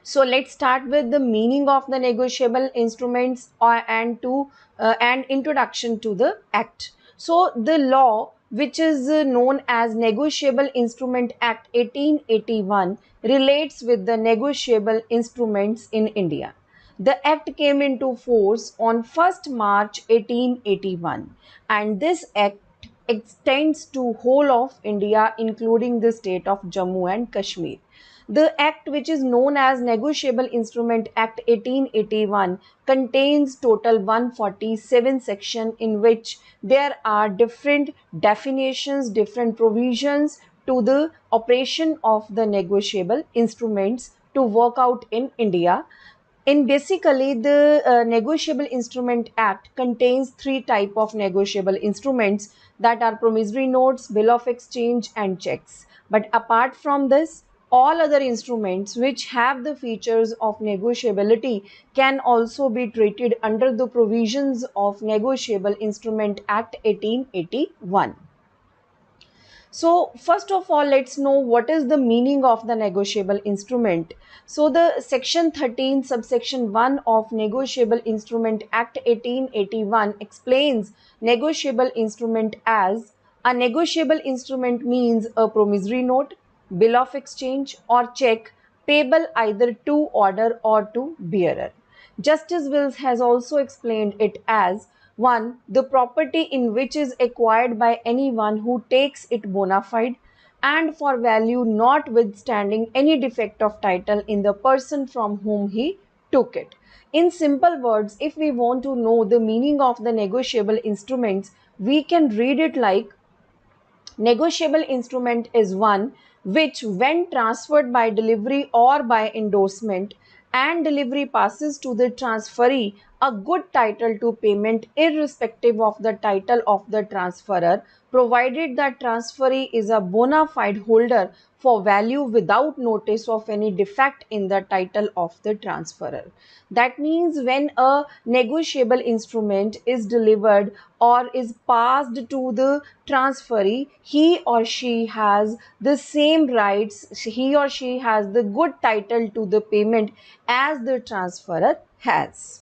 So let's start with the meaning of the negotiable instruments and introduction to the act. So the law, which is known as Negotiable Instrument Act 1881, relates with the negotiable instruments in India. The act came into force on 1st March 1881, and this act extends to whole of India, including the state of Jammu and Kashmir. The act, which is known as Negotiable Instrument Act 1881, contains total 147 sections in which there are different definitions, different provisions to the operation of the negotiable instruments to work out in India. In basically the Negotiable Instrument Act contains three type of negotiable instruments, that are promissory notes, bill of exchange and checks. But apart from this, all other instruments which have the features of negotiability can also be treated under the provisions of Negotiable Instrument Act 1881. So, first of all, let's know what is the meaning of the negotiable instrument. So, the section 13, subsection 1 of Negotiable Instrument Act 1881 explains negotiable instrument as a negotiable instrument means a promissory note, bill of exchange, or check payable either to order or to bearer. Justice Wills has also explained it as 1. The property in which is acquired by anyone who takes it bona fide and for value notwithstanding any defect of title in the person from whom he took it. In simple words, if we want to know the meaning of the negotiable instruments, we can read it like: negotiable instrument is one which, when transferred by delivery or by endorsement, and delivery passes to the transferee a good title to payment irrespective of the title of the transferor, provided that transferee is a bona fide holder for value without notice of any defect in the title of the transferor. That means when a negotiable instrument is delivered or is passed to the transferee, he or she has the same rights, he or she has the good title to the payment as the transferor has.